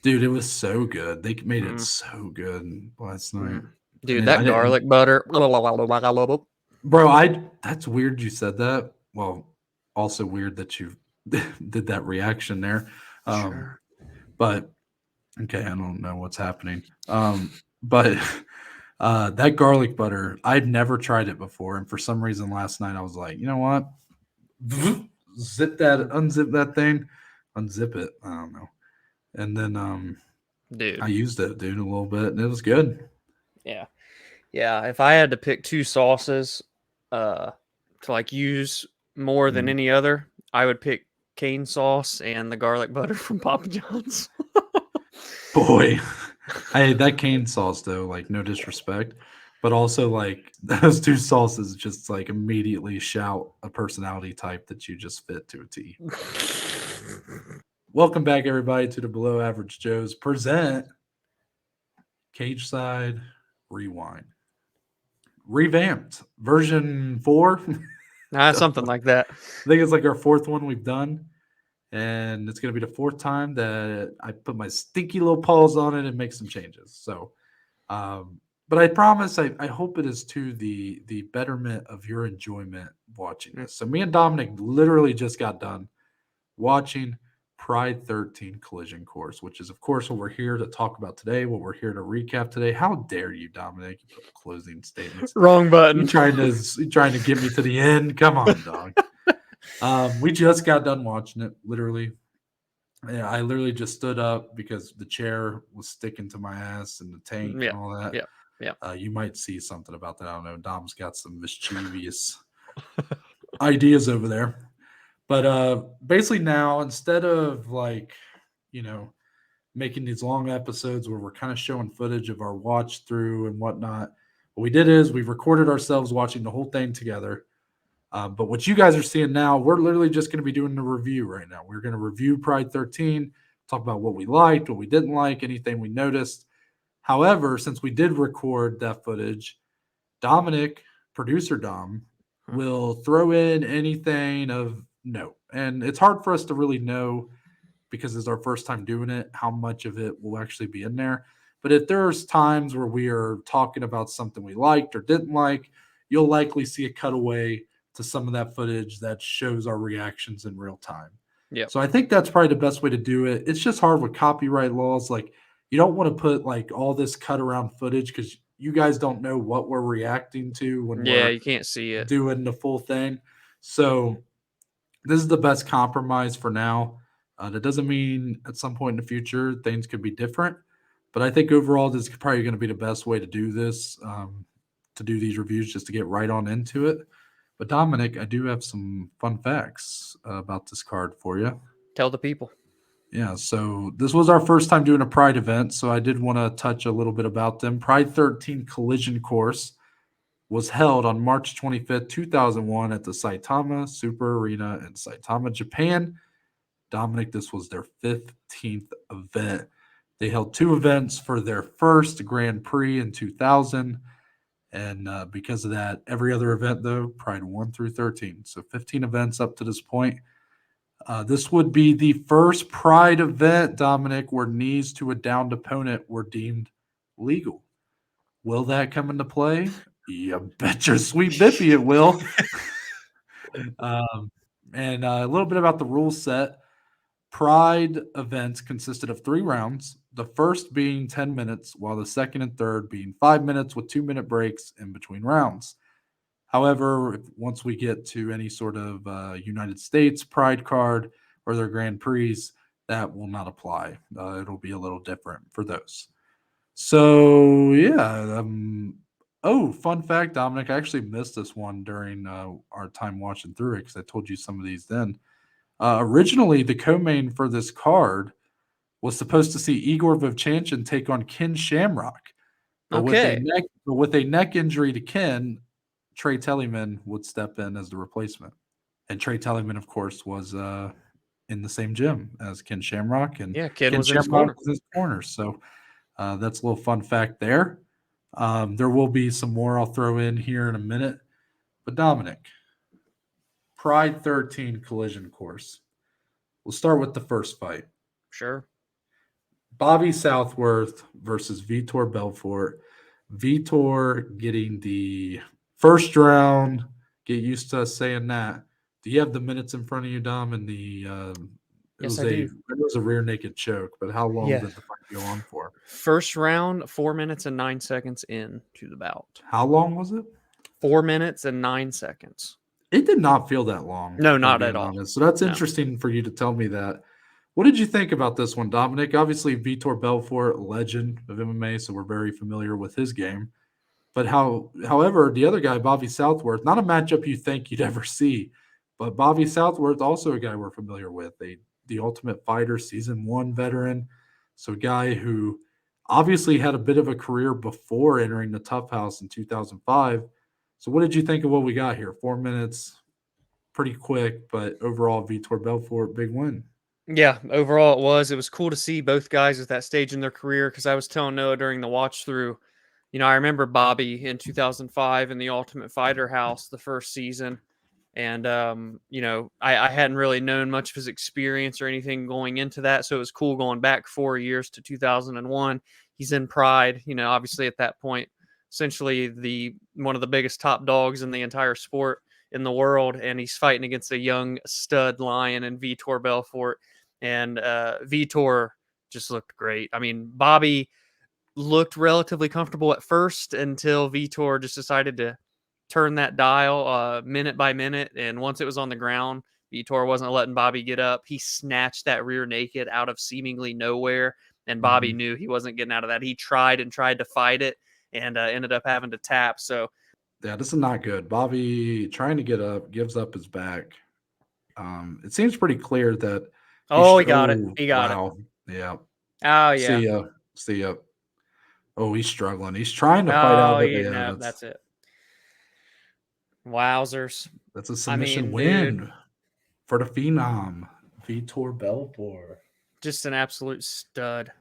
Dude, it was so good. They made it so good last night. Dude, I that didn't, garlic butter. bro. That's weird you said that. Well, also weird that you did that reaction there. Um, Sure. but okay, I don't know what's happening. But that garlic butter, I'd never tried it before, and for some reason last night I was like, you know what? Unzip that thing, unzip it. I don't know, and then I Dude. used it, dude, a little bit, and it was good. Yeah. Yeah. If I had to pick two sauces uh, to like use more than Mm. any other, I would pick cane sauce and the garlic butter from Papa John's. Boy, I hate that cane sauce though. Like, no disrespect, but also like those two sauces just like immediately shout a personality type that you just fit to a T. Welcome back, everybody, to the Below Average Joes present Cageside Rewind, revamped version 4. I Something like that. think it's like our fourth one we've done, and it's going to be the fourth time that I put my stinky little paws on it and make some changes. So, but I promise, I hope it is to the betterment of your enjoyment watching this. So, me and Dominic literally just got done watching Pride 13 Collision Course, which is, of course, what we're here to talk about today, what we're here to recap today. How dare you, Dominic? You put closing statements. Wrong button. You trying to get me to the end? Come on, dog. We just got done watching it, literally. Yeah, I literally just stood up because the chair was sticking to my ass and the tank Yeah. and all that. Yeah. Yeah. You might see something about that. I don't know. Dom's got some mischievous ideas over there. But basically now, instead of like, you know, making these long episodes where we're kind of showing footage of our watch through and whatnot, what we did is we recorded ourselves watching the whole thing together. But what you guys are seeing now, we're literally just going to be doing the review right now. We're going to review Pride 13, talk about what we liked, what we didn't like, anything we noticed. However, since we did record that footage, Dominic, producer Dom, will throw in anything of note. And it's hard for us to really know because it's our first time doing it, how much of it will actually be in there. But if there's times where we are talking about something we liked or didn't like, you'll likely see a cutaway to some of that footage that shows our reactions in real time. Yep. So I think that's probably the best way to do it. It's just hard with copyright laws. Like, you don't want to put like all this cut around footage because you guys don't know what we're reacting to when Yeah. we're You can't see it. doing the full thing. So this is the best compromise for now. That doesn't mean at some point in the future things could be different, but I think overall this is probably going to be the best way to do this, to do these reviews, just to get right on into it. But Dominic, I do have some fun facts about this card for you. Tell the people. Yeah, so this was our first time doing a Pride event, so I did want to touch a little bit about them. Pride 13 Collision Course was held on March 25th, 2001 at the Saitama Super Arena in Saitama, Japan. Dominic, this was their 15th event. They held two events for their first Grand Prix in 2000. And because of that, every other event, though, Pride 1 through 13. So 15 events up to this point. This would be the first Pride event, Dominic, where knees to a downed opponent were deemed legal. Will that come into play? You bet your sweet bippy it will. um, and a little bit about the rule set. Pride events consisted of 3 rounds, the first being 10 minutes, while the second and third being 5 minutes with 2 minute breaks in between rounds. However, once we get to any sort of United States Pride card or their Grand Prix, that will not apply. It'll be a little different for those. So, yeah. Oh, fun fact, Dominic, I actually missed this one during our time watching through it because I told you some of these then. Originally, the co-main for this card was supposed to see Igor Vovchanchyn take on Ken Shamrock, but Okay. with a neck injury to Ken, Trey Telligman would step in as the replacement. And Trey Telligman, of course, was in the same gym as Ken Shamrock, and Yeah. Kid Ken was in his Shamrock corner. was his corner. So that's a little fun fact there. There will be some more I'll throw in here in a minute. But Dominic, Pride 13 collision course. We'll start with the first fight. Sure. Bobby Southworth versus Vitor Belfort. Vitor getting the first round. Get used to us saying that. Do you have the minutes in front of you, Dom? And Yes, I do. it was a rear naked choke, but how long Yeah. did the fight go on for? First round, 4 minutes and 9 seconds in to the bout. How long was it? 4 minutes and 9 seconds. It did not feel that long. No, If I'm not at being all. honest. So that's No. interesting for you to tell me that. What did you think about this one, Dominic? Obviously, Vitor Belfort, legend of MMA, so we're very familiar with his game. But however, the other guy, Bobby Southworth, not a matchup you think you'd ever see, but Bobby Southworth, also a guy we're familiar with, the Ultimate Fighter season 1 veteran, so a guy who obviously had a bit of a career before entering the Tough House in 2005. So, what did you think of what we got here? 4 minutes, pretty quick, but overall, Vitor Belfort, big win. Yeah, overall it was cool to see both guys at that stage in their career because I was telling Noah during the watch through, I remember Bobby in 2005 in the Ultimate Fighter house the first season. And, I hadn't really known much of his experience or anything going into that. So it was cool going back 4 years to 2001. He's in Pride, obviously at that point, essentially one of the biggest top dogs in the entire sport in the world. And he's fighting against a young stud lion in Vitor Belfort. And Vitor just looked great. I mean, Bobby looked relatively comfortable at first until Vitor just decided to turn that dial minute by minute. And once it was on the ground, Vitor wasn't letting Bobby get up. He snatched that rear naked out of seemingly nowhere. And Bobby knew he wasn't getting out of that. He tried to fight it and ended up having to tap. So, Yeah, this is not good. Bobby trying to get up, gives up his back. It seems pretty clear that he got it. oh, He got it. wow. Yeah. Oh, yeah. See ya. See ya. Oh, he's struggling. He's trying to fight out Oh, of it. yeah. Yeah, No, that's it. Wowzers. that's a I submission mean, dude, win for the Phenom, Vitor Belfort. just an absolute stud.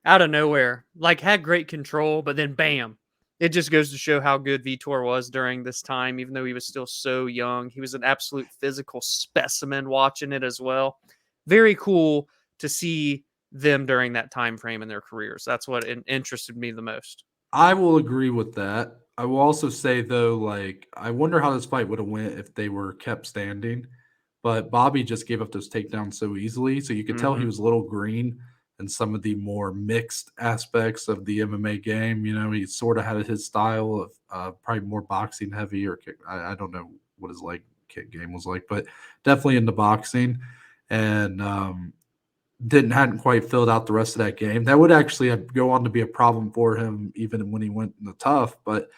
Out of nowhere. Like, had great control, but then bam. It just goes to show how good Vitor was during this time, even though he was still so young. He was an absolute physical specimen watching it as well. Very cool to see them during that time frame in their careers. That's what interested me the most. I will agree with that. I will also say though, like, I wonder how this fight would have went if they were kept standing. But Bobby just gave up those takedowns so easily. So you could tell he was a little green in some of the more mixed aspects of the MMA game. He sort of had his style of probably more boxing heavy or kick. I don't know what his like kick game was like, but definitely into boxing. And hadn't quite filled out the rest of that game. That would actually go on to be a problem for him even when he went in the tough. But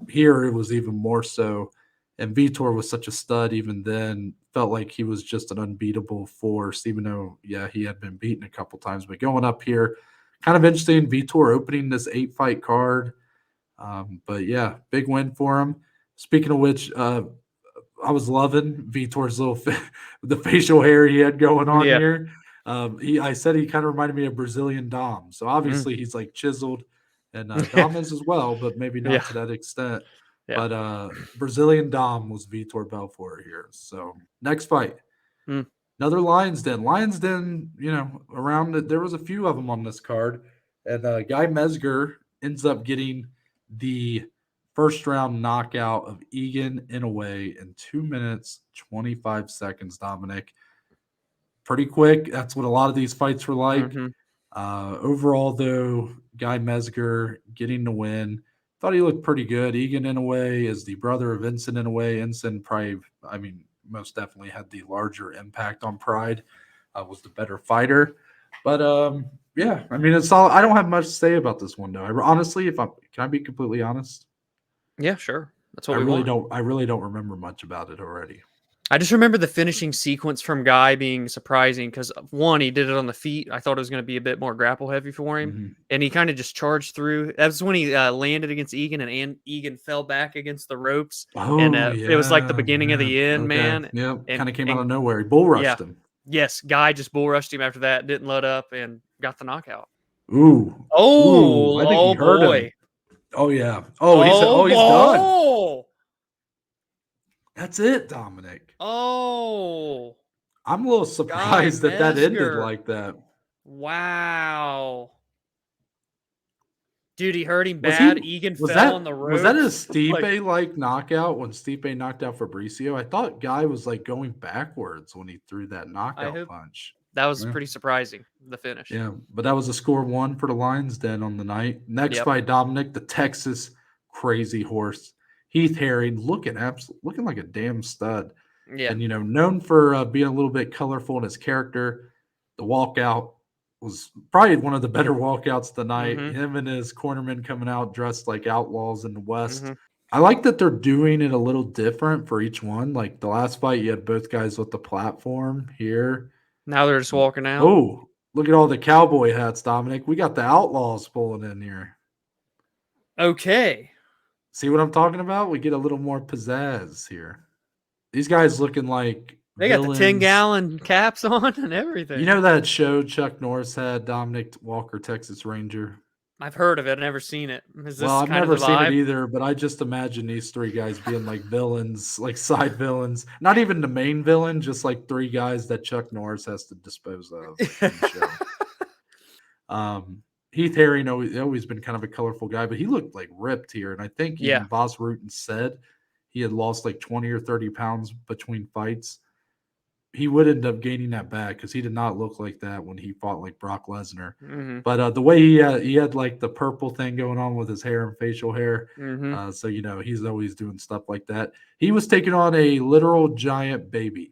here it was even more so. And Vitor was such a stud even then. Felt like he was just an unbeatable force, even though, yeah, he had been beaten a couple times. But going up here, kind of interesting. Vitor opening this 8-fight card. But yeah, big win for him. Speaking of which, I was loving Vitor's the facial hair he had going on Yeah. here. I said he kind of reminded me of Brazilian Dom. So obviously he's like chiseled, and Dom is as well, but maybe not Yeah. to that extent. Yeah. But Brazilian Dom was Vitor Belfort here. So next fight, another Lions Den. Lions Den, around there was a few of them on this card, and Guy Mezger ends up getting the first round knockout of Egan Inoue in 2 minutes 25 seconds. Dominic, pretty quick. That's what a lot of these fights were like. Overall, though, Guy Mezger getting the win. Thought he looked pretty good. Egan Inoue is the brother of Ensign Inoue. Ensign probably, most definitely had the larger impact on Pride. Was the better fighter. But yeah, it's all. I don't have much to say about this one though. Honestly, can I be completely honest? Yeah, sure. That's what I we really want. don't. I really don't remember much about it already. I just remember the finishing sequence from Guy being surprising because one, he did it on the feet. I thought it was going to be a bit more grapple heavy for him, and he kind of just charged through. That was when he landed against Egan, and Egan fell back against the ropes, and Oh it was like the yeah, beginning of the end, okay, man. yeah, And kind of came out of nowhere. He bull rushed him. Yes, Guy just bull rushed him after that, didn't let up, and got the knockout. Ooh, I think he hurt him. Boy. Oh yeah. Oh, he said, "Oh, he's done." That's it, Dominic. Oh, I'm a little Guy surprised that ended Mezger. like that. Wow. Dude, he hurt him Was bad. he Egan was fell on that the was that a ropes. Like, Stipe-like knockout when Stipe knocked out Fabricio? I thought Guy was, like, going backwards when he threw that I knockout hope punch. that was Yeah. pretty surprising, the finish. Yeah, but that was a score 1 for the Lions Den on the night. Next Yep. fight, Dominic, the Texas crazy horse. Heath Herring looking like a damn stud. Yeah. And, known for being a little bit colorful in his character. The walkout was probably one of the better walkouts of the night. Mm-hmm. Him and his cornerman coming out dressed like outlaws in the West. Mm-hmm. I like that they're doing it a little different for each one. Like the last fight, you had both guys with the platform here. Now they're just walking out. Oh, look at all the cowboy hats, Dominic. We got the outlaws pulling in here. Okay. See what I'm talking about? We get a little more pizzazz here. These guys looking like They got the villains. 10-gallon caps on and everything. You know that show Chuck Norris had, Dominic Walker, Texas Ranger? I've heard of it, never seen it. Is this Well, I've kind of never the seen it vibe? either, but I just imagine these three guys being like villains, like side villains. Not even the main villain, just like three guys that Chuck Norris has to dispose of in the show. Heath Herring always been kind of a colorful guy, but he looked like ripped here. And I think Yeah. even Voss Rutten said he had lost like 20 or 30 pounds between fights. He would end up gaining that back because he did not look like that when he fought like Brock Lesnar. Mm-hmm. But the way he had like the purple thing going on with his hair and facial hair. Mm-hmm. So, he's always doing stuff like that. He was taking on a literal giant baby,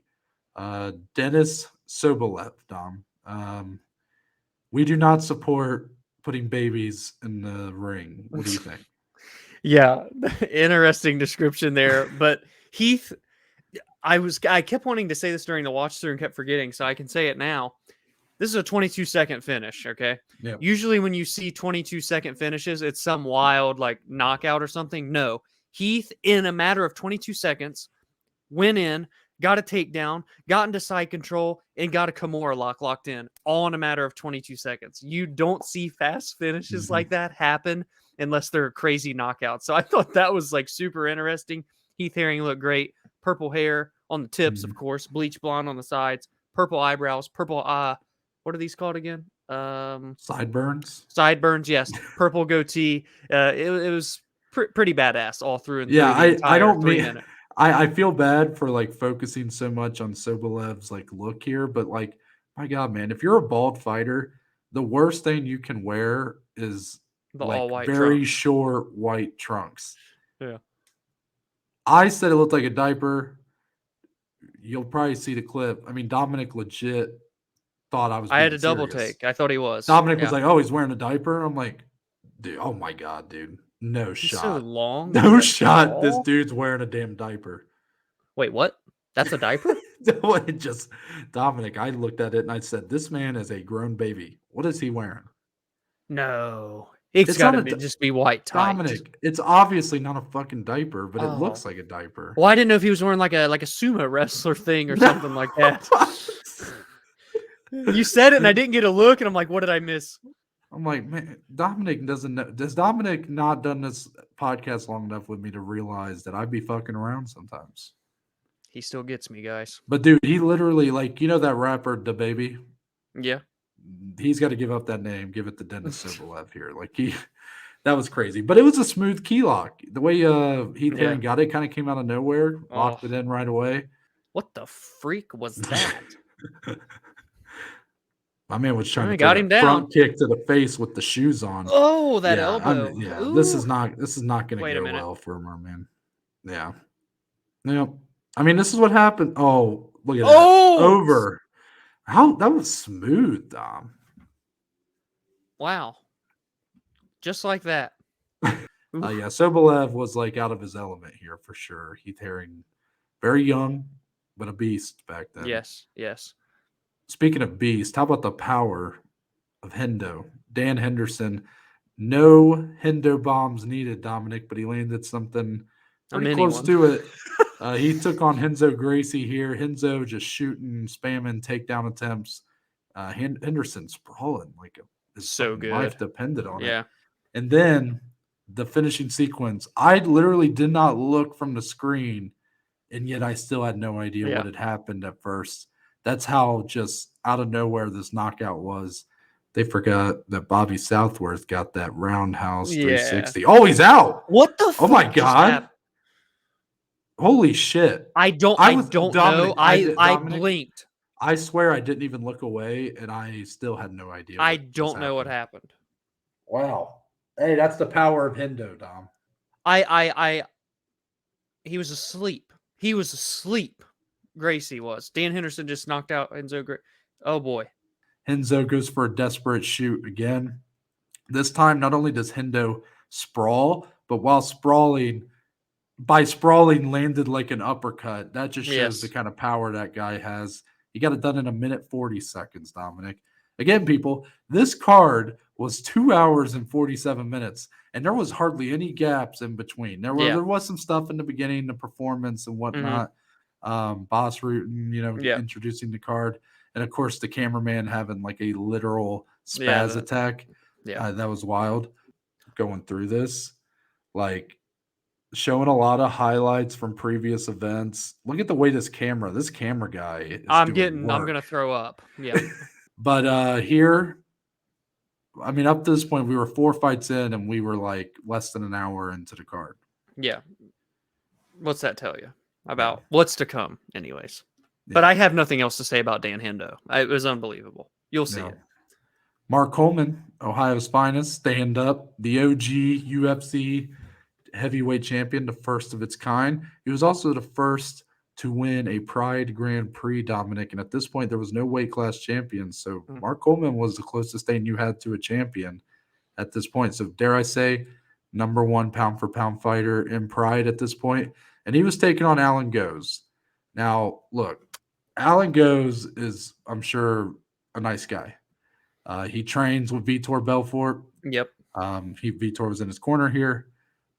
Denis Sobolev, Dom. We do not support putting babies in the ring. What do you think? Yeah, interesting description there. But Heath, I kept wanting to say this during the watch through and kept forgetting, so I can say it now. This is a 22-second finish, okay? Yeah. Usually when you see 22-second finishes, it's some wild like knockout or something. No. Heath, in a matter of 22 seconds, went in, got a takedown, got into side control, and got a Kimura locked in, all in a matter of 22 seconds. You don't see fast finishes like that happen unless they're crazy knockouts. So I thought that was like super interesting. Heath Herring looked great. Purple hair on the tips, of course, bleach blonde on the sides, purple eyebrows, purple what are these called again? Sideburns. Sideburns, yes. Purple goatee. It was pretty badass all through and through Yeah, the entire I don't 3 mean minute. I feel bad for like focusing so much on Sobolev's like look here, but like my God, man, if you're a bald fighter, the worst thing you can wear is The like all-white very trunks. short white trunks. Yeah. I said it looked like a diaper. You'll probably see the clip. I mean, Dominic legit thought I was I had being a double serious. take. I thought he was. Dominic Yeah. was like, "Oh, he's wearing a diaper." I'm like, "Dude, oh my God, dude, no He's so shot, long. no That's shot. This tall. dude's wearing a damn diaper." Wait, what? That's a diaper? No, it just Dominic. I looked at it and I said, "This man is a grown baby. What is he wearing?" No. It's It's got not to a just be white tight. Dominic. It's obviously not a fucking diaper, but it Oh. looks like a diaper. Well, I didn't know if he was wearing like a sumo wrestler thing or something like that. You said it and I didn't get a look, and I'm like, what did I miss? I'm like, man, Dominic doesn't know. Does Dominic not done this podcast long enough with me to realize that I'd be fucking around sometimes? He still gets me, guys. But dude, he literally like that rapper Da Baby. Yeah. He's got to give up that name, give it to Denis Sobolev here. Like that was crazy. But it was a smooth key lock. The way Heath Herring got it kind of came out of nowhere, locked it in right away. What the freak was that? My man was trying to got him down. Front kick to the face with the shoes on. Oh, that elbow. This is not going to go well for him, man. Yeah. Yeah. I mean, this is what happened. Oh, look at that. Over. How that was smooth, Dom. Wow. Just like that. Yeah, Sobolev was like out of his element here for sure. Heath Herring, very young, but a beast back then. Yes, yes. Speaking of beast, how about the power of Hendo? Dan Henderson. No Hendo bombs needed, Dominic, but he landed something pretty close to it. He took on Gracie here. Renzo just shooting, spamming, takedown attempts. Henderson sprawling like his so good. Life depended on it. And then the finishing sequence. I literally did not look from the screen, and yet I still had no idea what had happened at first. That's how just out of nowhere this knockout was. They forgot that Bobby Southworth got that roundhouse Yeah. 360. Oh, he's out. What the Oh my fuck just happened? God. Holy shit. I don't Dominic, know. I Dominic, blinked. I swear I didn't even look away, and I still had no idea I what just don't know what happened. happened. Wow. Hey, that's the power of Hendo, Dom. He was asleep. He was asleep. Gracie was. Dan Henderson just knocked out Enzo. Oh boy. Henzo goes for a desperate shoot again. This time, not only does Hendo sprawl, but while sprawling, landed like an uppercut. That just shows the kind of power that guy has. He got it done in 1:40, Dominic. Again, people, this card was 2 hours and 47 minutes, and there was hardly any gaps in between. There was some stuff in the beginning, the performance and whatnot. Boss Rootin, introducing the card. And of course, the cameraman having like a literal spaz attack. That was wild going through this. Like, showing a lot of highlights from previous events. Look at the way this camera guy is I'm doing work. I'm gonna throw up. Yeah. But here, I mean, up to this point, we were 4 fights in, and we were like less than an hour into the card. Yeah. What's that tell you about what's to come, anyways? Yeah. But I have nothing else to say about Dan Hendo. It was unbelievable. You'll see it. Mark Coleman, Ohio's finest, stand up, the OG UFC heavyweight champion, the first of its kind. He was also the first to win a Pride Grand Prix, Dominic. And at this point, there was no weight class champion. So Mark Coleman was the closest thing you had to a champion at this point. So dare I say, number one pound for pound fighter in Pride at this point. And he was taking on Allan Goes. Now, look, Allan Goes is, I'm sure, a nice guy. He trains with Vitor Belfort. Yep. Vitor was in his corner here.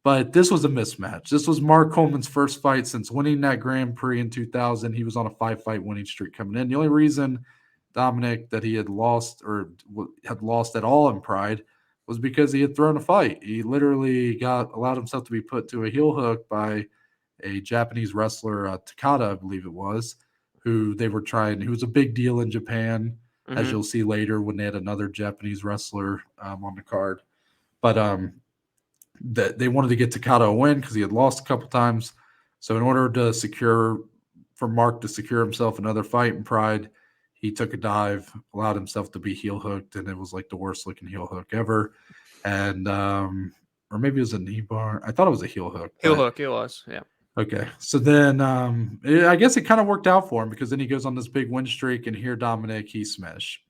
But this was a mismatch. This was Mark Coleman's first fight since winning that Grand Prix in 2000. He was on a 5-fight winning streak coming in. The only reason, Dominic, that he had lost at all in Pride was because he had thrown a fight. He literally allowed himself to be put to a heel hook by a Japanese wrestler, Takada, I believe it was, who was a big deal in Japan, as you'll see later when they had another Japanese wrestler on the card. But that they wanted to get Takada a win because he had lost a couple times. So in order for Mark to secure himself another fight in Pride, he took a dive, allowed himself to be heel hooked, and it was like the worst looking heel hook ever. And or maybe it was a knee bar. I thought it was a heel hook. Heel hook, it was, yeah. Okay, so then I guess it kind of worked out for him because then he goes on this big win streak, and here, Dominic, he smashed.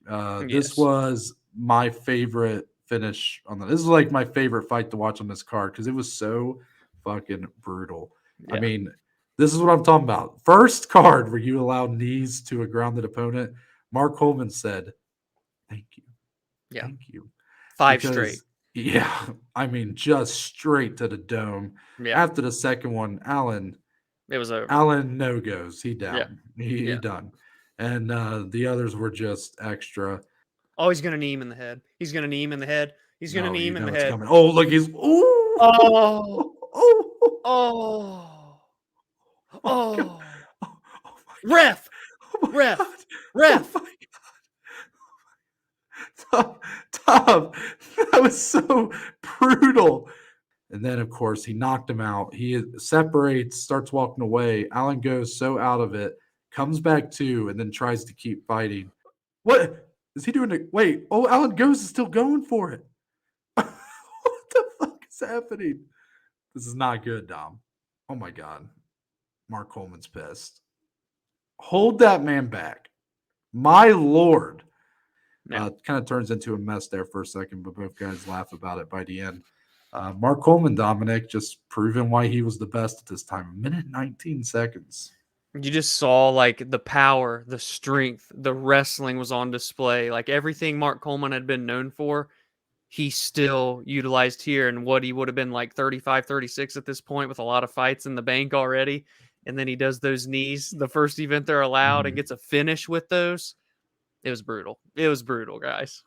This was my favorite finish on this is like my favorite fight to watch on this card because it was so fucking brutal. I mean, this is what I'm talking about. First card where you allow knees to a grounded opponent. Mark Coleman said, "Thank you, thank you." 5 straight. Yeah, I mean, just straight to the dome. Yeah. After the second one, Allan, it was over. Allan no goes. He down. Yeah. He done. And the others were just extra. Oh, he's gonna knee him in the head. He's gonna knee him in the head. He's gonna knee him in the head. Coming. Oh, look, he's Ref. Tom, that was so brutal. And then, of course, he knocked him out. He separates, starts walking away. Allan goes so out of it, comes back to, and then tries to keep fighting. What is he doing? Wait, Allan Goes is still going for it. What the fuck is happening? This is not good, Dom. Oh my God. Mark Coleman's pissed. Hold that man back. My Lord. Kind of turns into a mess there for a second, but both guys laugh about it by the end. Mark Coleman, Dominic, just proving why he was the best at this time. 1:19. You just saw like the power, the strength, the wrestling was on display. Like everything Mark Coleman had been known for, he still utilized here. And what he would have been like 35, 36 at this point with a lot of fights in the bank already. And then he does those knees, the first event they're allowed, and gets a finish with those. It was brutal. It was brutal, guys.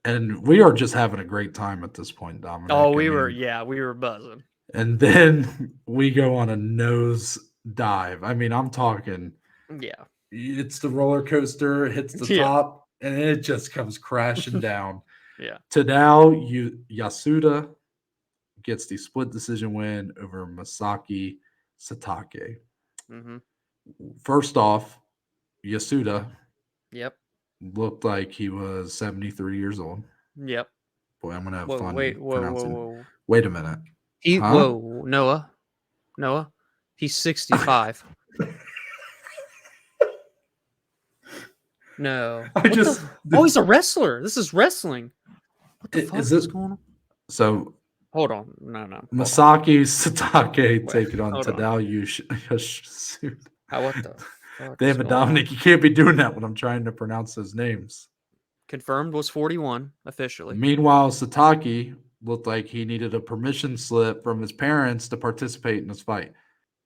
And we are just having a great time at this point, Dominic. Oh, we were buzzing. And then we go on a nose dive. I mean, I'm talking. Yeah. It's the roller coaster, hits the top, and it just comes crashing down. Yeah. Tadao Yasuda gets the split decision win over Masaaki Satake. Mm-hmm. First off, Yasuda Yep. looked like he was 73 years old. Yep. Boy, I'm gonna have Whoa, fun wait, whoa, whoa, pronouncing. whoa. Wait a minute. Huh? Whoa, Noah. He's 65. No. I What just the? Oh, he's a wrestler. This is wrestling. What the fuck is is it going on? so? Hold on. No. Hold on. Masaki Satake Wait, taking on hold on. Tadao Yasuda. What the fuck is Damn it, going on? Dominic, you can't be doing that when I'm trying to pronounce those names. Confirmed was 41 officially. Meanwhile, Satake looked like he needed a permission slip from his parents to participate in this fight.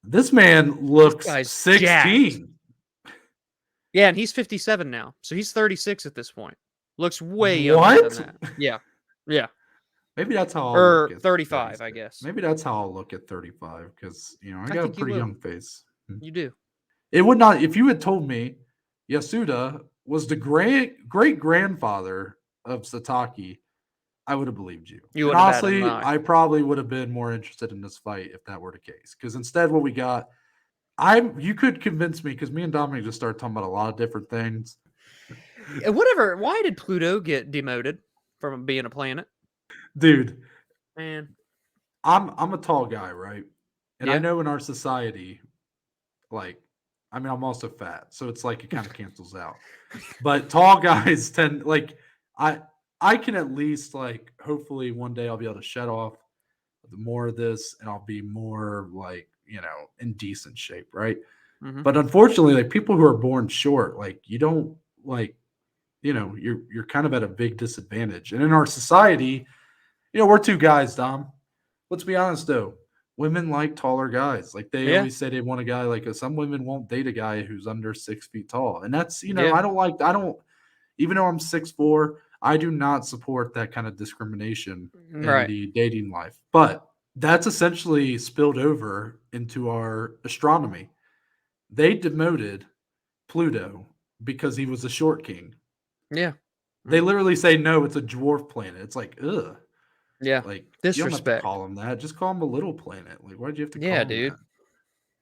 This man looks guy's 16. Yeah, and he's 57 now. So he's 36 at this point. Looks way younger than that. Yeah. Yeah. Maybe that's how I'll Or look at 35, 36. I guess. Maybe that's how I'll look at 35 because, I got a think you pretty will. young face. You do. It would not, if you had told me Yasuda was the great grandfather of Satake, I would have believed you. You And wouldn't have batted honestly, an eye. I probably would have been more interested in this fight if that were the case. Because instead, what we got, you could convince me because me and Dominic just started talking about a lot of different things. Whatever. Why did Pluto get demoted from being a planet? Dude, Man. I'm a tall guy, right? And I Yeah. know in our society, I'm also fat, so it's like it kind of cancels out. But tall guys tend I can at least hopefully one day I'll be able to shut off more of this and I'll be more in decent shape, right? Mhm. But unfortunately, people who are born short, you don't you're kind of at a big disadvantage. And in our society, we're two guys, Dom. Let's be honest though. Women like taller guys. They Yeah. always say they want a guy some women won't date a guy who's under 6 feet tall. And that's, Yeah. I don't, even though I'm 6'4", I do not support that kind of discrimination in Right. the dating life. But that's essentially spilled over into our astronomy. They demoted Pluto because he was a short king. Yeah. They literally say, no, it's a dwarf planet. It's like, ugh. Yeah. You don't have to Disrespect. call him that. Just call him a little planet. Why'd you have to call Yeah, him dude. that?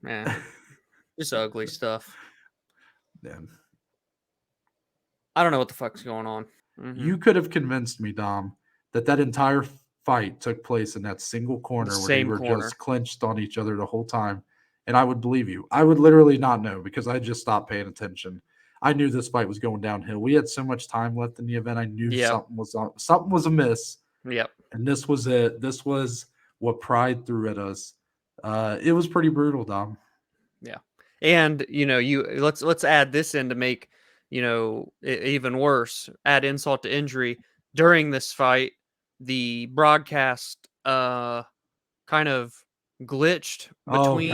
Man. Just ugly stuff. Yeah. I don't know what the fuck's going on. Mhm. You could have convinced me, Dom, that entire fight took place in that single corner where they same were corner. just clenched on each other the whole time, and I would believe you. I would literally not know because I just stopped paying attention. I knew this fight was going downhill. We had so much time left in the event. I knew Yep. something was amiss. Yep. And this was it. This was what pride threw at us. It was pretty brutal, Dom. Yeah. And let's add this in to make even worse. Add insult to injury. During this fight, the broadcast kind of glitched between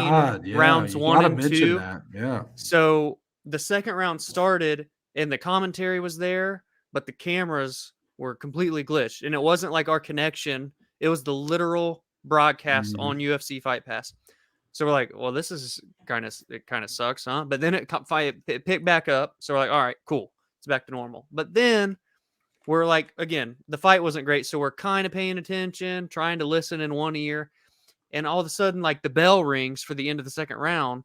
rounds you 1 gotta and mention 2. that. Yeah. So the second round started and the commentary was there, but the cameras were completely glitched. And it wasn't like our connection, it was the literal broadcast on UFC Fight Pass. So we're like, well, this is kind of sucks, huh? But then it picked back up. So we're like, all right, cool. It's back to normal. But then we're like, again, the fight wasn't great. So we're kind of paying attention, trying to listen in one ear. And all of a sudden, the bell rings for the end of the second round,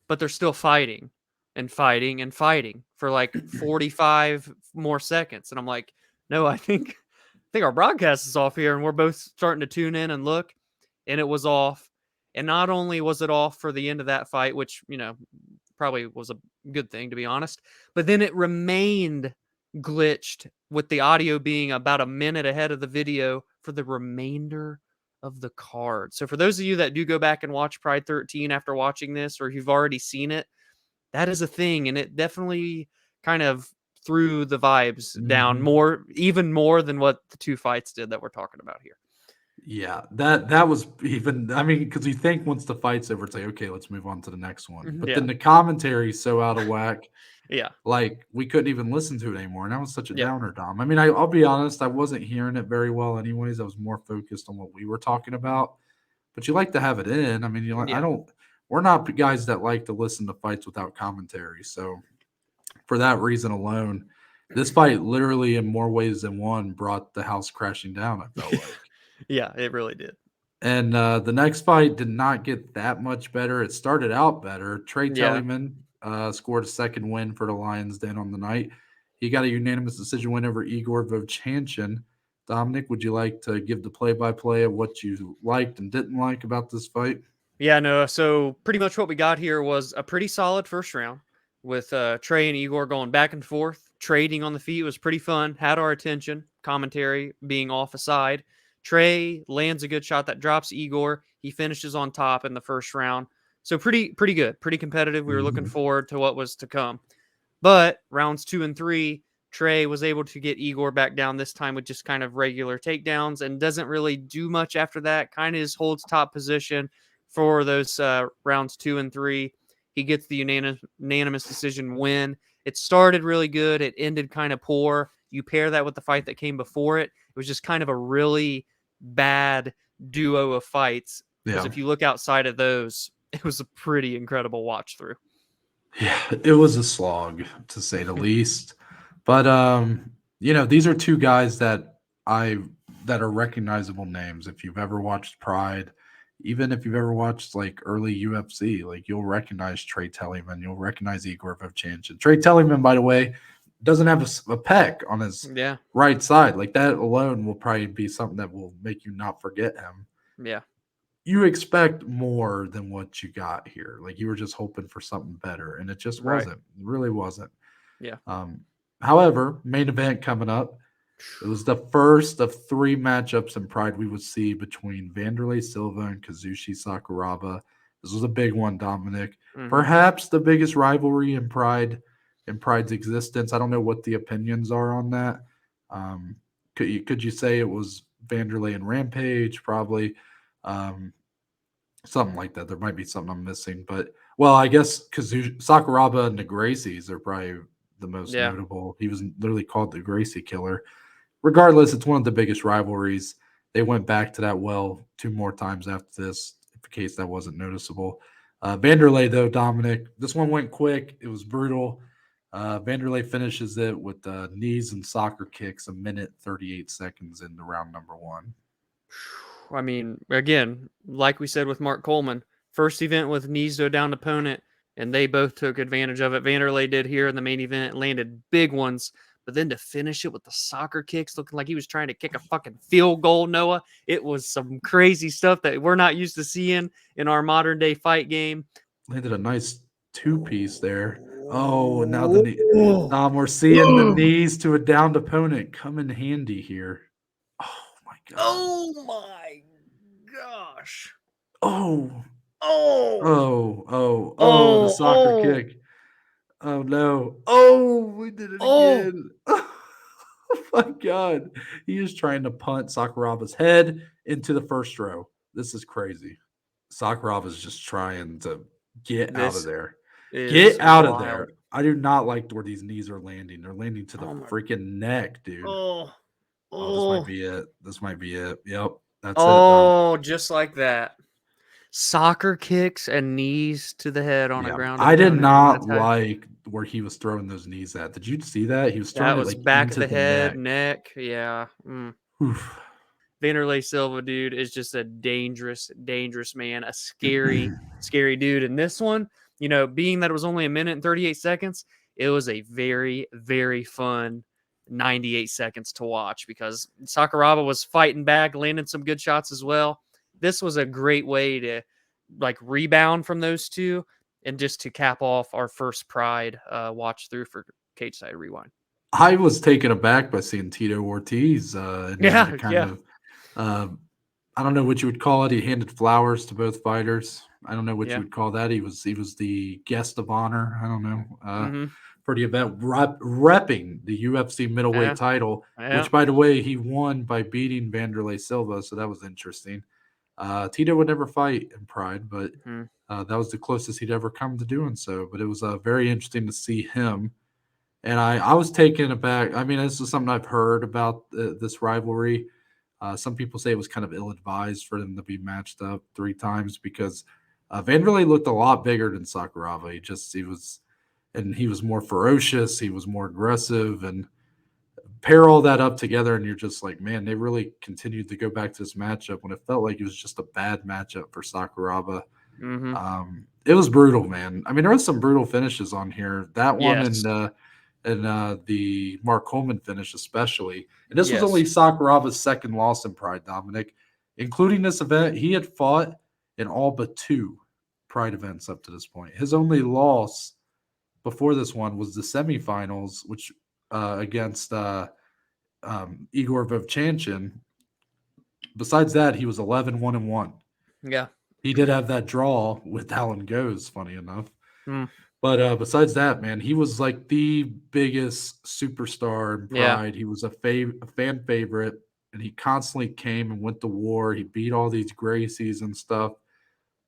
but they're still fighting and fighting and fighting for 45 more seconds. And I'm like, no, I think our broadcast is off here. And we're both starting to tune in and look, and it was off. And not only was it off for the end of that fight, which, probably was a good thing, to be honest, but then it remained glitched with the audio being about a minute ahead of the video for the remainder of the card. So for those of you that do go back and watch Pride 13 after watching this, or you've already seen it, that is a thing. And it definitely kind of threw the vibes down even more than what the two fights did that we're talking about here. Yeah, that was even. Because you think once the fight's over, it's like, okay, let's move on to the next one. But then the commentary is so out of whack. Yeah, we couldn't even listen to it anymore, and that was such a downer, Dom. I'll be honest, I wasn't hearing it very well, anyways. I was more focused on what we were talking about. But you like to have it in. I don't. We're not guys that like to listen to fights without commentary. So for that reason alone, This fight literally in more ways than one brought the house crashing down, I felt like. Yeah, it really did. And the next fight did not get that much better. It started out better. Trey Yeah. Telligman scored a second win for the Lions Den on the night. He got a unanimous decision win over Igor Vovchanchyn. Dominic, would you like to give the play-by-play of what you liked and didn't like about this fight? Yeah, no. So pretty much what we got here was a pretty solid first round with Trey and Igor going back and forth, trading on the feet. It was pretty fun. Had our attention. Commentary being off aside. Trey lands a good shot that drops Igor. He finishes on top in the first round. So pretty good, pretty competitive. We were looking forward to what was to come. But rounds 2 and 3, Trey was able to get Igor back down this time with just kind of regular takedowns and doesn't really do much after that. Kind of just holds top position for those rounds 2 and 3. He gets the unanimous decision win. It started really good. It ended kind of poor. You pair that with the fight that came before it. It was just kind of a really bad duo of fights. Because if you look outside of those, it was a pretty incredible watch through. Yeah, it was a slog to say the least. But these are two guys that are recognizable names. If you've ever watched Pride, even if you've ever watched like early UFC, like you'll recognize Trey Telligman, you'll recognize Igor Vovchanchyn. Trey Telligman, by the way, doesn't have a peck on his right side. Like that alone will probably be something that will make you not forget him. Yeah. You expect more than what you got here. Like you were just hoping for something better, and it just wasn't. It really wasn't. Yeah. However, main event coming up. It was the first of 3 matchups in Pride we would see between Wanderlei Silva and Kazushi Sakuraba. This was a big one, Dominic. Perhaps the biggest rivalry in Pride's existence. I don't know what the opinions are on that. Could you say it was Wanderlei and Rampage? Probably. Something like that. There might be something I'm missing, but I guess Sakuraba and the Gracies are probably the most notable. He was literally called the Gracie Killer. Regardless, it's one of the biggest rivalries. They went back to that 2 more times after this, in case that wasn't noticeable. Wanderlei, though, Dominic, this one went quick. It was brutal. Wanderlei finishes it with knees and soccer kicks, 1:38 into round number 1. I mean, again, like we said with Mark Coleman, first event with knees to a downed opponent, and they both took advantage of it. Wanderlei did here in the main event, landed big ones, but then to finish it with the soccer kicks, looking like he was trying to kick a fucking field goal, Noah. It was some crazy stuff that we're not used to seeing in our modern day fight game. Landed a nice 2-piece there. Oh, now the knee. We're seeing the knees to a downed opponent come in handy here. Oh my god. Oh my gosh. The soccer kick. Oh no. Oh, we did it again. Oh my god. He is trying to punt Sakuraba's head into the first row. This is crazy. Sakuraba's just trying to get out of there. Get out of there. I do not like where these knees are landing. They're landing to the freaking neck, dude. This might be it. This might be it. Yep. That's it. Oh, just like that. Soccer kicks and knees to the head on a ground. I did not like where he was throwing those knees at. Did you see that? He was throwing it like back into of the head, neck. Yeah. Wanderlei Silva, dude, is just a dangerous, dangerous man. A scary, scary dude. And this one, being that it was only 1:38, it was a very, very fun 98 seconds to watch because Sakuraba was fighting back, landing some good shots as well. This was a great way to rebound from those two and just to cap off our first Pride watch through for Cageside Rewind. I was taken aback by seeing Tito Ortiz. I don't know what you would call it. He handed flowers to both fighters. I don't know what you would call that. He was the guest of honor. I don't know. For the event, repping the UFC middleweight title, which, by the way, he won by beating Wanderlei Silva, so that was interesting. Tito would never fight in Pride, but that was the closest he'd ever come to doing so. But it was very interesting to see him. And I was taken aback. I mean, this is something I've heard about this rivalry. Some people say it was kind of ill-advised for them to be matched up 3 times because Wanderlei looked a lot bigger than Sakuraba. He was more ferocious. He was more aggressive, and pair all that up together, and you're just like, man, they really continued to go back to this matchup when it felt like it was just a bad matchup for Sakuraba. Mm-hmm. It was brutal, man. I mean, there was some brutal finishes on here. That one Yes. and the Mark Coleman finish especially. And this was only Yes. Sakuraba's second loss in Pride, Dominic. Including this event, he had fought in all but 2 Pride events up to this point. His only loss before this one was the semifinals, which against Igor Vovchanchyn. Besides that, he was 11-1-1. Yeah. He did have that draw with Allan Goes, funny enough. Mm. But besides that, man, he was like the biggest superstar in Yeah. Pride. He was a fan favorite, and he constantly came and went to war. He beat all these Gracies and stuff.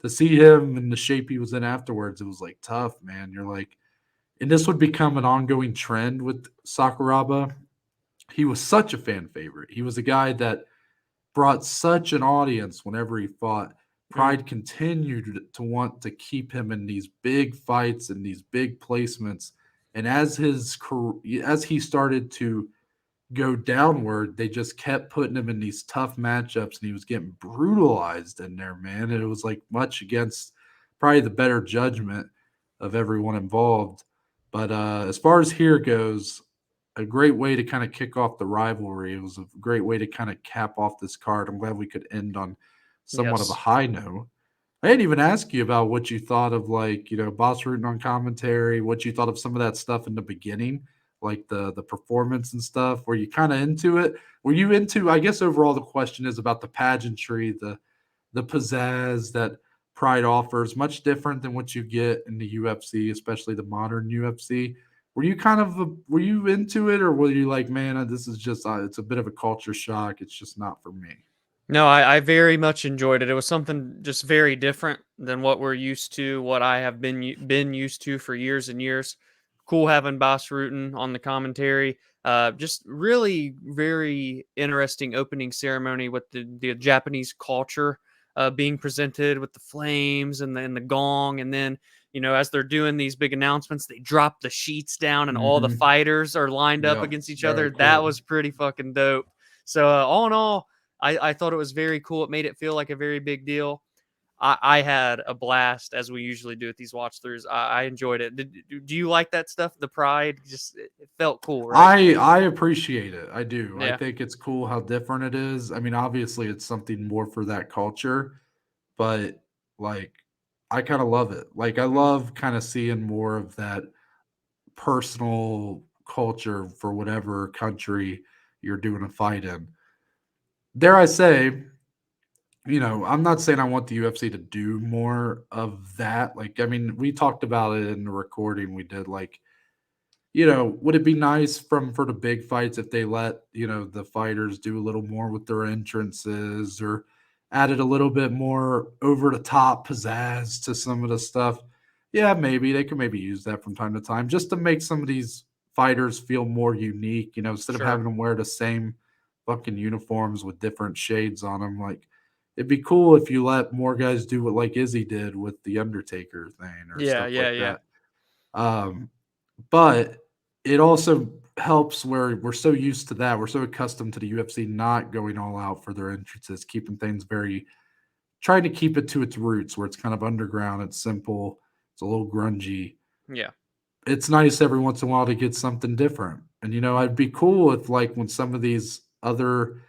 To see him in the shape he was in afterwards, it was like tough, man. You're like, and this would become an ongoing trend with Sakuraba. He was such a fan favorite. He was a guy that brought such an audience whenever he fought. Mm. Pride continued to want to keep him in these big fights and these big placements. And as he started to go downward, they just kept putting him in these tough matchups, and he was getting brutalized in there, man. And it was like much against probably the better judgment of everyone involved. But as far as here goes, a great way to kind of kick off the rivalry. It was a great way to kind of cap off this card. I'm glad we could end on somewhat of a Yes. high note. I didn't even ask you about what you thought of, like, Boss Rooting on commentary, what you thought of some of that stuff in the beginning, like the performance and stuff. Were you kind of into it? Were you into, I guess overall the question is about the pageantry, the pizzazz that Pride offers, much different than what you get in the UFC, especially the modern UFC. Were you into it, or were you like, man, this is just it's a bit of a culture shock. It's just not for me. No, I very much enjoyed it. It was something just very different than what we're used to, what I have been used to for years and years. Cool having Boss Rutan on the commentary. Just really very interesting opening ceremony with the Japanese culture being presented with the flames and the gong, and then as they're doing these big announcements, they drop the sheets down and all the Mm-hmm. fighters are lined up Yep, against each very other. That cool. was pretty fucking dope. So all in all, I thought it was very cool. It made it feel like a very big deal. I had a blast, as we usually do at these watch throughs. I enjoyed it. Do you like that stuff? The pride, just it felt cool, right? I appreciate it. I do. I Yeah. think it's cool how different it is. I mean, obviously, it's something more for that culture, but like, I kind of love it. Like, I Mm. love kind of seeing more of that personal culture for whatever country you're doing a fight in. Dare I say, I'm not saying I want the UFC to do more of that. Like, I mean, we talked about it in the recording we did. Like, would it be nice for the big fights if they let, the fighters do a little more with their entrances, or added a little bit more over the top pizzazz to some of the stuff? Yeah, maybe they could maybe use that from time to time just to make some of these fighters feel more unique, instead of Sure. having them wear the same fucking uniforms with different shades on them. Like, it'd be cool if you let more guys do what like Izzy did with the Undertaker thing or Yeah, stuff yeah, like yeah. that. Um, but it also helps where we're so used to that. We're so accustomed to the UFC not going all out for their entrances, keeping things very, trying to keep it to its roots where it's kind of underground, it's simple, it's a little grungy. Yeah. It's nice every once in a while to get something different. And I'd be cool if, like, when some of these other,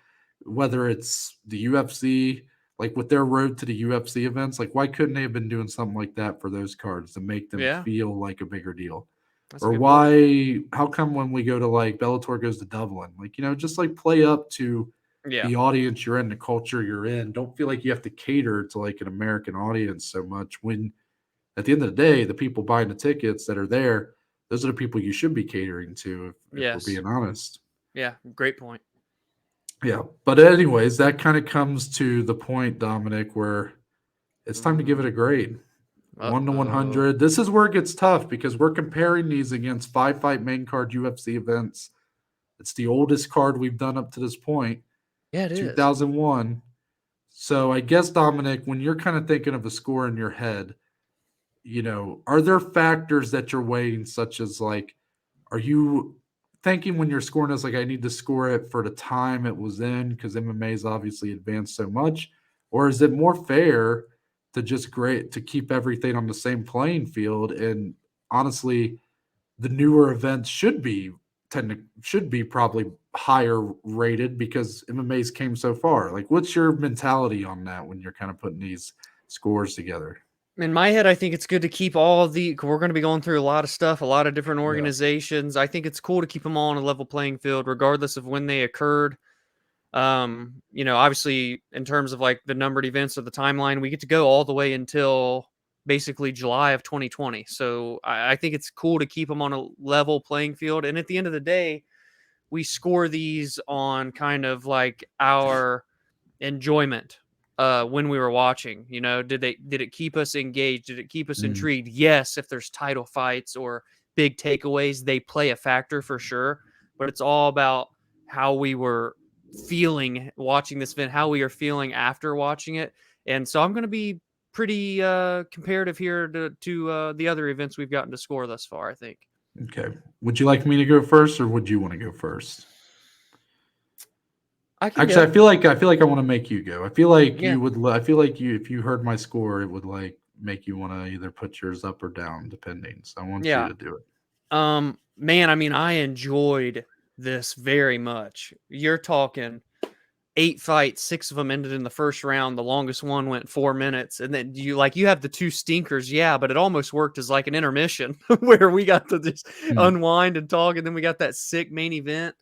whether it's the UFC, like with their road to the UFC events, like why couldn't they have been doing something like that for those cards to make them Yeah. feel like a bigger deal? That's a Or good point. how come when we go to, like, Bellator goes to Dublin, like, just like play up to Yeah. the audience you're in, the culture you're in. Don't feel like you have to cater to like an American audience so much when at the end of the day, the people buying the tickets that are there, those are the people you should be catering to if we're Yes. being honest. Yeah. Great point. Yeah. But anyways, that kind of comes to the point, Dominic, where it's time to give it a grade. 1 to Uh-oh. 100. This is where it gets tough because we're comparing these against 5 fight main card UFC events. It's the oldest card we've done up to this point, Yeah, it is. 2001. So I guess, Dominic, when you're kind of thinking of a score in your head, are there factors that you're weighing, such as, like, are you thinking when you're scoring this, like I need to score it for the time it was in because MMA's obviously advanced so much, or is it more fair to just great to keep everything on the same playing field? And honestly, the newer events should be probably higher rated because MMA's came so far. Like, what's your mentality on that when you're kind of putting these scores together? In my head, I think it's good to keep all the. We're going to be going through a lot of stuff, a lot of different Yeah. organizations. I think it's cool to keep them all on a level playing field, regardless of when they occurred. Obviously, in terms of like the numbered events or the timeline, we get to go all the way until basically July of 2020. So I think it's cool to keep them on a level playing field. And at the end of the day, we score these on kind of like our enjoyment when we were watching. Did it keep us engaged? Did it keep us Mm, intrigued? Yes. If there's title fights or big takeaways, they play a factor for sure, but it's all about how we were feeling watching this event, how we are feeling after watching it. And so I'm going to be pretty comparative here to the other events we've gotten to score thus far, I think. okay. Would you like me to go first, or would you want to go first? I can Actually, go. I feel like I want to make you go. I feel like Yeah. you would. I feel like you, if you heard my score, it would like make you want to either put yours up or down, depending. So I want you Yeah. to do it. Man, I mean, I enjoyed this very much. You're talking 8 fights, 6 of them ended in the first round. The longest one went 4 minutes. And then you have the 2 stinkers, yeah, but it almost worked as like an intermission where we got to just Hmm. unwind and talk, and then we got that sick main event.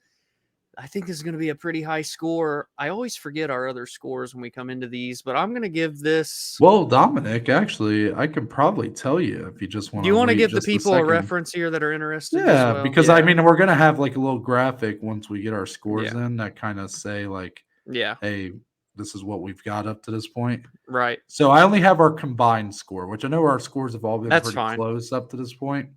I think this is going to be a pretty high score. I always forget our other scores when we come into these, but I'm going to give this. Well, Dominic, actually, I could probably tell you if you just want Do to you want to wait give the just a people a second. reference here that are interested as Yeah, well? because I mean, we're gonna have like a little graphic once we get our scores Yeah. in that kind of say like, Yeah. hey, this is what we've got up to this point. Right. So I only have our combined score, which I know our scores have all been That's pretty fine. close up to this point.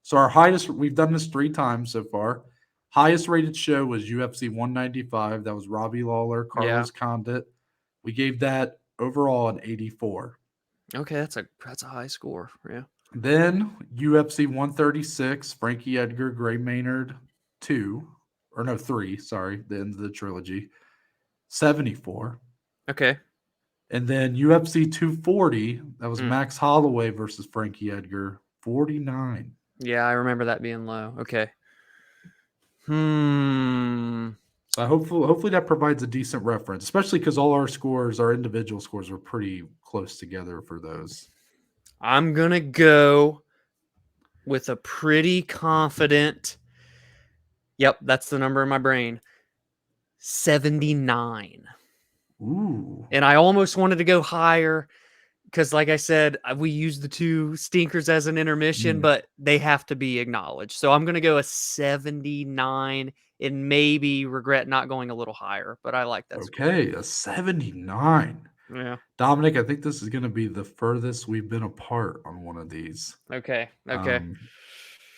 So our highest, we've done this 3 times so far. Highest rated show was UFC 195. That was Robbie Lawler, Yeah. Carlos Condit. We gave that overall an 84. Okay, that's a high score. Yeah. Then UFC 136, Frankie Edgar, Gray Maynard 2, or no, 3, sorry, the end of the trilogy, 74. Okay. And then UFC 240, that was Mm. Max Holloway versus Frankie Edgar, 49. Yeah, I remember that being low. Okay. Hmm. So hopefully that provides a decent reference, especially because all our scores, our individual scores, were pretty close together for those. I'm gonna go with a pretty confident. Yep, that's the number in my brain. 79. Ooh. And I almost wanted to go higher because, like I said, we use the 2 stinkers as an intermission, Mm. but they have to be acknowledged. So I'm gonna go a 79 and maybe regret not going a little higher, but I like that score. Okay, a 79. Yeah. Dominic, I think this is going to be the furthest we've been apart on one of these. Okay. Okay.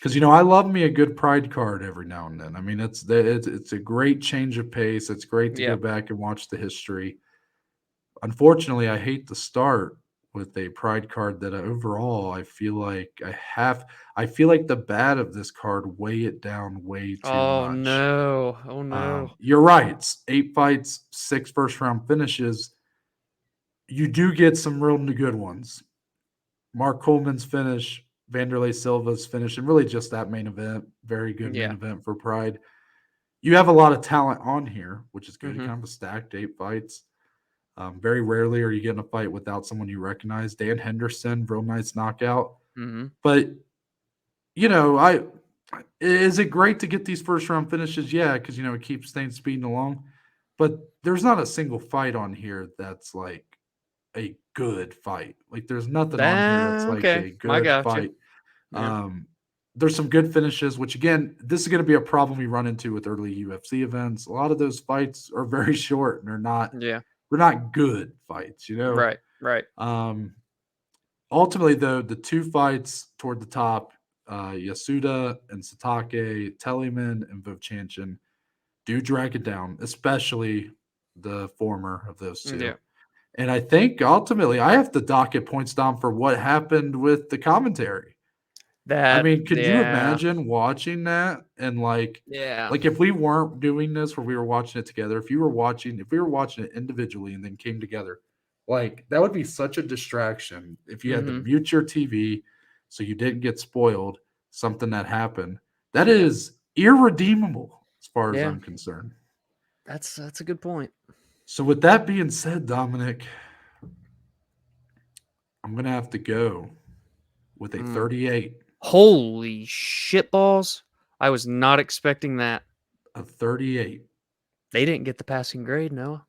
Because I love me a good pride card every now and then. I mean, it's a great change of pace. It's great to go Yeah. back and watch the history. Unfortunately, I hate to start with a pride card that overall I feel like I feel like the bad of this card weigh it down way too Oh much. no. Oh no. You're right. It's 8 fights, 6 first round finishes. You do get some real good ones. Mark Coleman's finish, Wanderlei Silva's finish, and really just that main event. Very good main Yeah. event for Pride. You have a lot of talent on here, which is good. Mhm. Kind of a stacked 8 fights. Very rarely are you getting a fight without someone you recognize. Dan Henderson, real nice knockout. Mhm. But I is it great to get these first round finishes? Yeah, because it keeps things speeding along. But there's not a single fight on here that's like a good fight. Like there's nothing on here that's like Okay. a I good got you. fight. Yeah. There's some good finishes, which again, this is going to be a problem we run into with early UFC events. A lot of those fights are very short and Yeah. they're not good fights. Right. Right. Um, Ultimately, though, the 2 fights toward the top, Yasuda and Satake, Telligman and Vovchanchyn, do drag it down, especially the former of those 2. Yeah. And I think ultimately I have to docket points down for what happened with the commentary. I mean, could you Yeah. imagine watching that and like Yeah. if we weren't doing this where we were watching it together, if we were watching it individually and then came together, like that would be such a distraction if you had to Mhm. mute your TV so you didn't get spoiled something that happened. That Yeah. is irredeemable as far as Yeah. I'm concerned. That's a good point. So with that being said, Dominic, I'm gonna have to go with a Mm. 38. Holy shitballs. I was not expecting that. A 38. They didn't get the passing grade, Noah.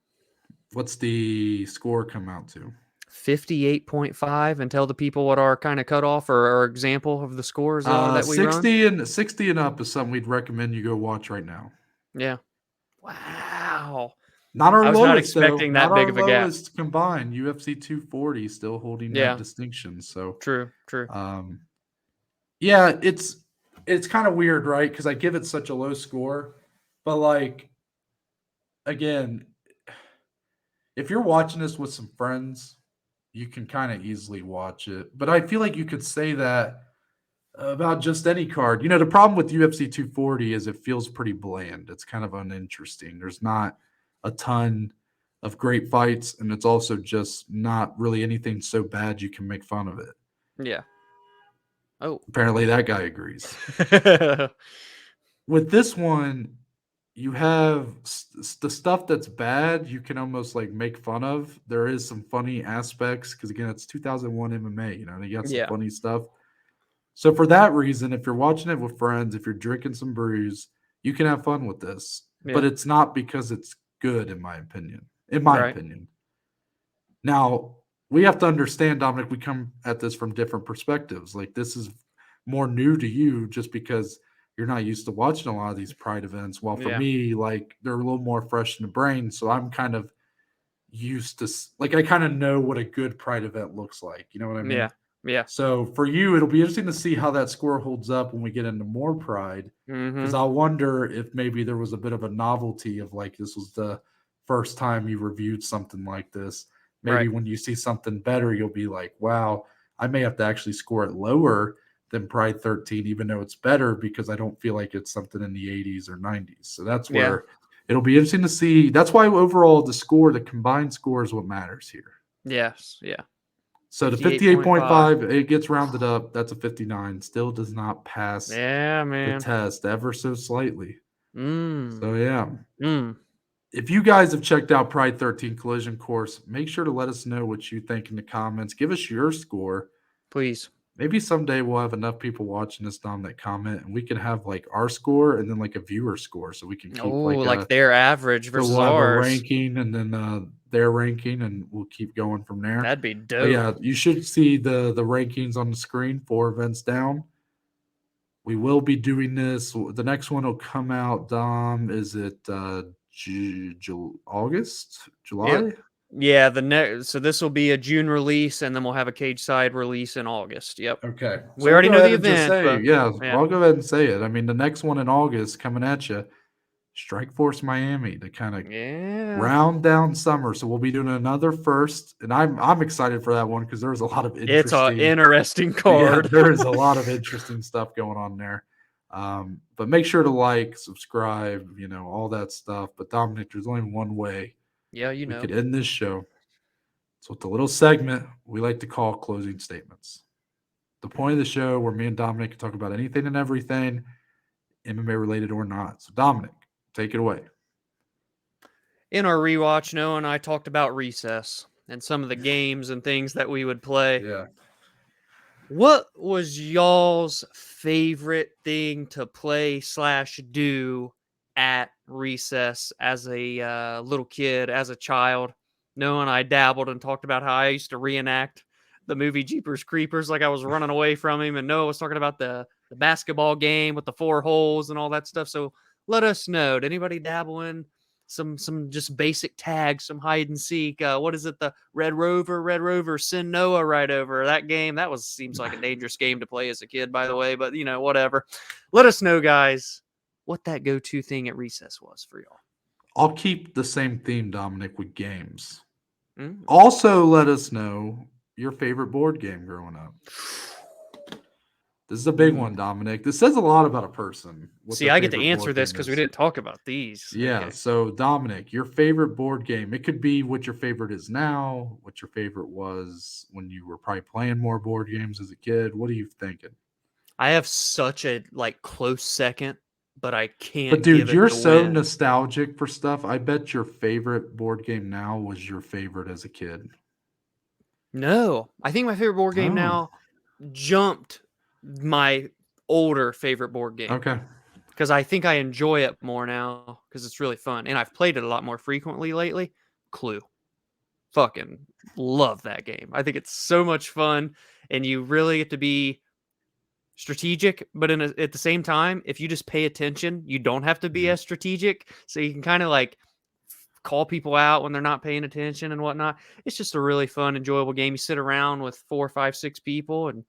What's the score come out to? 58.5, and tell the people what our kind of cutoff or example of the scores are that we run. 60 and up is something we'd recommend you go watch right now. Yeah. Wow. Not our I was not lowest though. expecting Not that big our of a gap. lowest combined. UFC 240 still holding that Yeah. distinction. So, True. um, yeah, it's kind of weird, right? Because I give it such a low score, but like again, if you're watching this with some friends, you can kind of easily watch it. But I feel like you could say that about just any card. The problem with UFC 240 is it feels pretty bland. It's kind of uninteresting. There's not a ton of great fights, and it's also just not really anything so bad you can make fun of it. Yeah. Oh. Apparently, that guy agrees. With this one, you have the stuff that's bad, you can almost like make fun of. There is some funny aspects because, again, it's 2001 MMA, they got some Yeah. funny stuff. So for that reason, if you're watching it with friends, if you're drinking some brews, you can have fun with this. But Yeah. it's not because it's good, in my opinion. Right. Now, we have to understand, Dominic, we come at this from different perspectives. Like this is more new to you just because you're not used to watching a lot of these pride events. While for Yeah. me, like they're a little more fresh in the brain. So I'm kind of used to like I kind of know what a good pride event looks like. You know what I mean? Yeah. Yeah. So for you, it'll be interesting to see how that score holds up when we get into more pride, because Mm-hmm. I'll wonder if maybe there was a bit of a novelty of like this was the first time you reviewed something like this. Maybe Right. when you see something better, you'll be like, wow, I may have to actually score it lower than Pride 13, even though it's better because I don't feel like it's something in the 80s or 90s. So that's Yeah. where it'll be interesting to see. That's why overall the combined score is what matters here. Yes. Yeah. So the 58.5. 58.5, it gets rounded up. That's a 59. Still does not pass Yeah, the man. test ever so slightly. So, yeah. Mm. If you guys have checked out Pride 13 Collision Course, make sure to let us know what you think in the comments. Give us your score. Please. Maybe someday we'll have enough people watching this, Dom, that comment, and we can have like our score and then like a viewer score, so we can keep Oh, like like their average so versus we'll have a ours. ranking and then their ranking, and we'll keep going from there. That'd be dope. But yeah, you should see the rankings on the screen 4 events down. We will be doing this. The next one will come out, Dom. Is it August? July? Yep. Yeah, so this will be a June release, and then we'll have a Cageside release in August. Yep. Okay. We already know the event, but yeah, yeah. I'll go ahead and say it. I mean, the next one in August coming at you, Strike Force Miami, to kind of round down summer. So we'll be doing another first, and I'm excited for that one because there's a lot of interesting. It's an interesting card. Yeah, there is a lot of interesting stuff going on there. But make sure to like, subscribe, all that stuff. But Dominic, there's only one way we could end this show. So with the little segment we like to call closing statements. The point of the show where me and Dominic can talk about anything and everything, MMA related or not. So Dominic, take it away. In our rewatch, Noah and I talked about recess and some of the games and things that we would play. Yeah. What was y'all's favorite thing to play / do at recess as a little kid, as a child? Noah and I dabbled and talked about how I used to reenact the movie Jeepers Creepers, like I was running away from him, and Noah was talking about the basketball game with the 4 holes and all that stuff. So let us know. Did anybody dabble in some just basic tags, some hide and seek? What is it? The Red Rover, send Noah right over. That game, seems like a dangerous game to play as a kid, by the way, but whatever. Let us know, guys, what that go-to thing at recess was for y'all. I'll keep the same theme, Dominic, with games. Also, let us know your favorite board game growing up. This is a big one, Dominic. This says a lot about a person. See, I get to answer this because we didn't talk about these. Yeah. Okay. So, Dominic, your favorite board game. It could be what your favorite is now, what your favorite was when you were probably playing more board games as a kid. What are you thinking? I have such a close second, but I can't. But dude, give it you're the so win. nostalgic for stuff. I bet your favorite board game now was your favorite as a kid. No, I think my favorite board game now jumped my older favorite board game. Okay. Because I think I enjoy it more now because it's really fun. And I've played it a lot more frequently lately. Clue. Fucking love that game. I think it's so much fun. And you really get to be strategic. But at the same time, if you just pay attention, you don't have to be as strategic. So you can kind of call people out when they're not paying attention and whatnot. It's just a really fun, enjoyable game. You sit around with 4, 5, 6 people and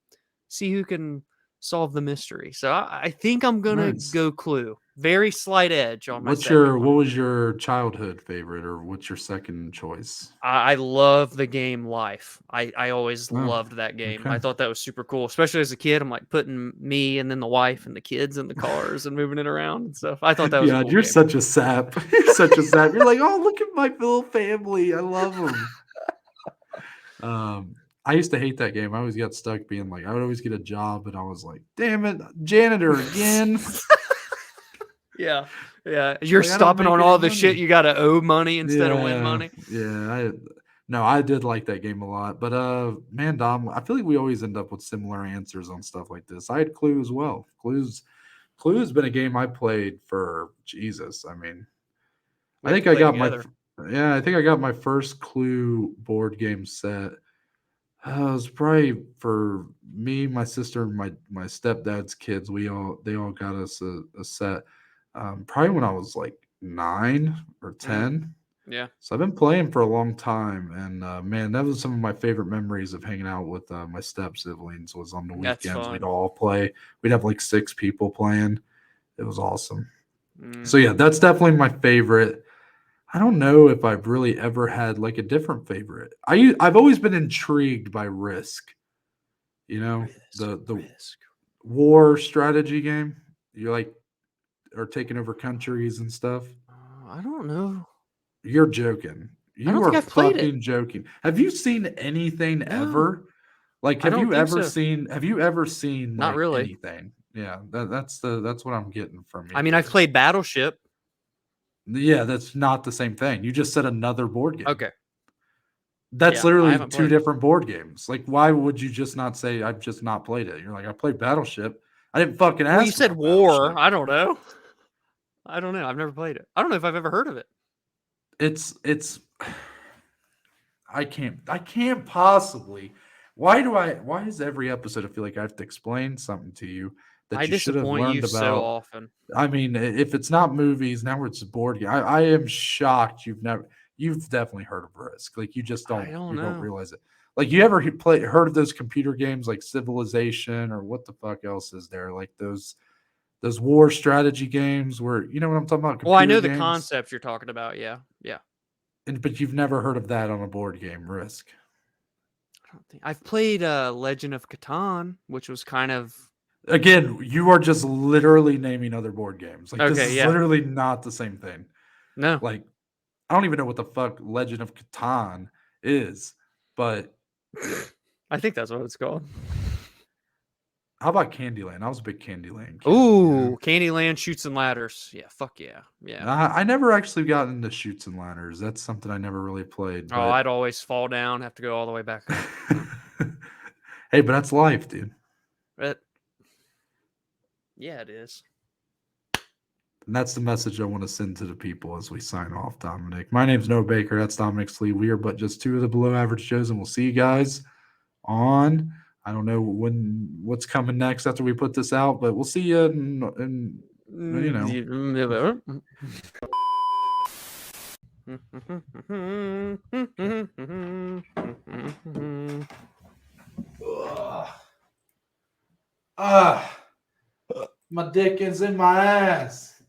see who can solve the mystery. So I think I'm gonna go Clue. Very slight edge on my second one. What was your childhood favorite, or what's your second choice? I love the game Life. I always loved that game. Okay. I thought that was super cool, especially as a kid. I'm putting me and then the wife and the kids in the cars and moving it around and stuff. I thought that was a cool you're game. such a sap. You're such a sap. You're like, oh, look at my little family. I love them. I used to hate that game. I always got stuck being like, I would always get a job, and I was like, damn it, janitor again. Yeah. You're stopping on all the shit you got to owe money instead of win money. Yeah. I did like that game a lot. But, man, Dom, I feel like we always end up with similar answers on stuff like this. I had Clue as well. Clue's been a game I played for Jesus. I mean, I think I got my first Clue board game set. It was probably for me, my sister, and my stepdad's kids. They all got us a set. Probably when I was like 9 or 10. Yeah. So I've been playing for a long time, and man, that was some of my favorite memories of hanging out with my step siblings. Was on the weekends. We'd all play. We'd have like 6 people playing. It was awesome. So yeah, that's definitely my favorite. I don't know if I've really ever had like a different favorite. I've always been intrigued by Risk. The Risk. war strategy game. You are taking over countries and stuff. I don't know. You're joking. You are fucking joking. Have you seen anything ever? Like, have you ever seen Not really. anything? Yeah, that's what I'm getting from you. I mean, I've played Battleship. Yeah, that's not the same thing. You just said another board game. Okay. That's literally 2 different board games. Like, why would you just not say I've just not played it? You're like, I played Battleship. I didn't fucking ask. Well, you said war. I don't know. I've never played it. I don't know if I've ever heard of it. It's I can't possibly. Why is every episode I feel like I have to explain something to you that you should have learned about so often? I mean, if it's not movies, now it's board game. I am shocked you've definitely heard of Risk. Like, you just don't realize it. Like, you ever heard of those computer games like Civilization, or what the fuck else is there? Like those war strategy games where, you know what I'm talking about? Well, I know the concept you're talking about. Yeah. But you've never heard of that on a board game, Risk. I don't think I've played Legend of Catan, which was kind of. Again, you are just literally naming other board games. Like, this is literally not the same thing. No. Like, I don't even know what the fuck Legend of Catan is, but I think that's what it's called. How about Candyland? I was a big Candyland kid. Ooh, Candyland Shoots and Ladders. Yeah, fuck yeah. Yeah. I never actually got into Shoots and Ladders. That's something I never really played. Oh, I'd always fall down, have to go all the way back up. Hey, but that's life, dude. Yeah, it is. And that's the message I want to send to the people as we sign off, Dominic. My name's Noah Baker. That's Dominic Slee. We are but just 2 of the below average Joes, and we'll see you guys on, I don't know what's coming next after we put this out, but we'll see you in you know. My dick is in my ass.